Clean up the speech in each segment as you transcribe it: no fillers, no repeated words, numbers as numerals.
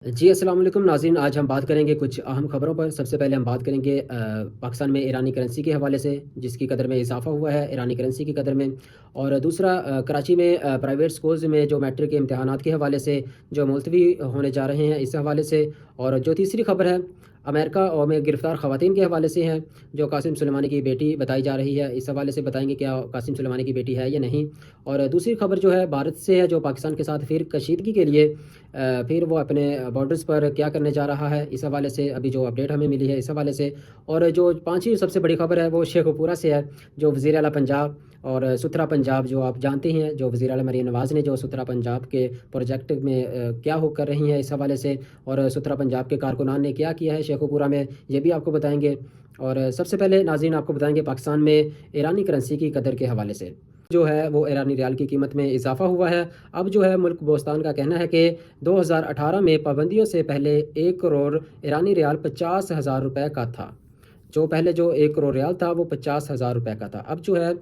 जी, अस्सलाम वालेकुम नाज़रीन। आज हम बात करेंगे कुछ अहम खबरों पर। सबसे पहले हम बात करेंगे पाकिस्तान में ईरानी करेंसी के हवाले से, जिसकी कदर में इज़ाफ़ा हुआ है ईरानी करेंसी की कदर में। और दूसरा कराची में प्राइवेट स्कूल्स में जो मैट्रिक के इम्तिहानात के हवाले से जो मुलतवी होने जा रहे हैं, इस हवाले से। और जो तीसरी खबर है अमेरिका और में गिरफ़्तार ख़वातीन के हवाले से है, जो कासिम सुलेमानी की बेटी बताई जा रही है। इस हवाले से बताएँगे क्या कासिम सुलेमानी की बेटी है या नहीं। और दूसरी खबर जो है भारत से है, जो पाकिस्तान के साथ फिर कशीदगी के लिए फिर वो अपने बॉर्डर्स पर क्या करने जा रहा है, इस हवाले से अभी जो अपडेट हमें मिली है, इस हवाले से। और जो पाँचवीं सबसे बड़ी खबर है वो शेखुपुरा से है, जो वज़ीर आला पंजाब और सुथरा पंजाब, जो आप जानते हैं, जो वज़ीर आला मरीम नवाज़ ने जो सुथरा पंजाब के प्रोजेक्ट में क्या हो कर रही हैं, इस हवाले से। और सुथरा पंजाब के कारकुनान ने क्या किया है शेखुपुरा में, ये भी आपको बताएँगे। और सबसे पहले नाज़रीन आपको बताएँगे पाकिस्तान में ईरानी करेंसी की कदर के हवाले से। जो है वो ईरानी रियाल की कीमत में इज़ाफ़ा हुआ है। अब जो है मुल्क बोस्तान का कहना है कि 2018 में पाबंदियों से पहले 1 करोड़ ईरानी रियाल 50,000 रुपए का था। जो पहले जो 1 करोड़ रियाल था वो 50,000 रुपए का था। अब जो है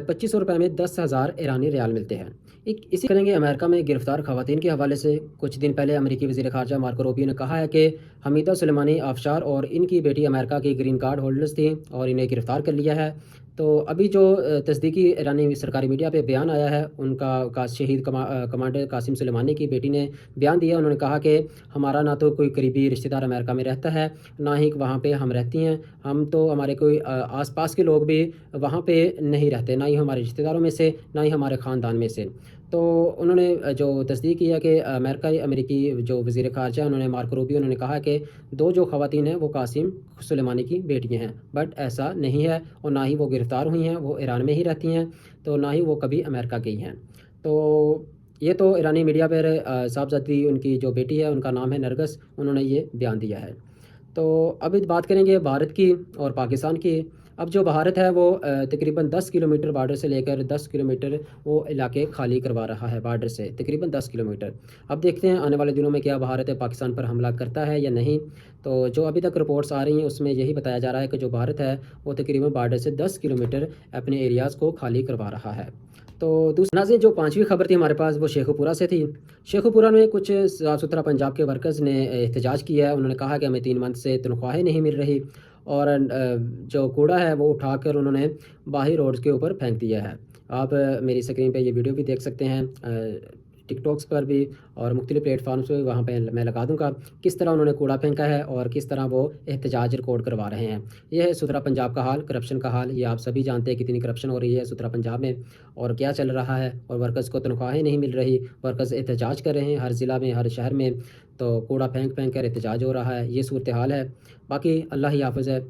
2500 रुपए में 10,000 ईरानी रियाल मिलते हैं। एक इसी करेंगे अमेरिका में गिरफ़्तार ख़वातीन के हवाले से। कुछ दिन पहले अमेरिकी वज़ीर ख़ारजा मार्को रूबियो ने कहा है कि हमीदा सुलेमानी आबशार और इनकी बेटी अमेरिका की ग्रीन कार्ड होल्डर्स थी और इन्हें गिरफ़्तार कर लिया है। तो अभी जो तस्दीकी ईरानी सरकारी मीडिया पे बयान आया है, उनका का शहीद कमांडर कासिम सुलेमानी की बेटी ने बयान दिया। उन्होंने कहा कि हमारा ना तो कोई करीबी रिश्तेदार अमेरिका में रहता है, ना ही वहाँ पे हम रहती हैं। हम तो हमारे कोई आस-पास के लोग भी वहाँ पे नहीं रहते, ना ही हमारे रिश्तेदारों में से, ना ही हमारे ख़ानदान में से। तो उन्होंने जो तस्दीक किया कि अमेरिकी जो वज़ीर ख़ारजा हैं, उन्होंने मार्को रूबियो, उन्होंने कहा कि 2 जो ख़वातीन हैं वो कासिम सुलेमानी की बेटियाँ हैं। बट ऐसा नहीं है, और ना ही वो गिरफ़्तार हुई हैं, वो ईरान में ही रहती हैं, तो ना ही वो कभी अमेरिका गई हैं। तो ये तो ईरानी मीडिया पर साहबज़ादी उनकी जो बेटी है उनका नाम है नरगस, उन्होंने ये बयान दिया है। तो अभी बात करेंगे भारत की और पाकिस्तान की। अब जो भारत है वो तकरीबन 10 किलोमीटर बॉर्डर से लेकर 10 किलोमीटर वो इलाके खाली करवा रहा है बॉर्डर से, तकरीबन 10 किलोमीटर। अब देखते हैं आने वाले दिनों में क्या भारत पाकिस्तान पर हमला करता है या नहीं। तो जो अभी तक रिपोर्ट्स आ रही हैं उसमें यही बताया जा रहा है कि जो भारत है वो तकरीबन बॉर्डर से 10 किलोमीटर अपने एरियाज़ को खाली करवा रहा है। तो दूसरा नाज़रीन, जो पाँचवीं खबर थी हमारे पास वो शेखुपुरा से थी। शेखुपुरा में कुछ साफ़ सुथरा पंजाब के वर्कर्स ने एहतजाज किया है। उन्होंने कहा कि हमें 3 मंथ से तनख्वाहें नहीं मिल रही, और जो कूड़ा है वो उठाकर उन्होंने बाहरी रोड्स के ऊपर फेंक दिया है। आप मेरी स्क्रीन पे ये वीडियो भी देख सकते हैं, टिकटॉक्स पर भी और मुख्तलिफ़ प्लेटफ़ॉर्म्स पे, वहाँ पे मैं लगा दूँगा किस तरह उन्होंने कूड़ा फेंका है और किस तरह वो एहतजाज रिकॉर्ड करवा रहे हैं। ये है सुथरा पंजाब का हाल, करप्शन का हाल। ये आप सभी जानते हैं कितनी करप्शन हो रही है सुथरा पंजाब में और क्या चल रहा है, और वर्कर्स को तनख्वाहें नहीं मिल रही, वर्कर्स एहतजाज कर रहे हैं हर ज़िला में, हर शहर में। तो कूड़ा फेंक फेंक कर एहतजाज हो रहा है, ये सूरत हाल है। बाकी अल्लाह ही हाफ़िज़ है।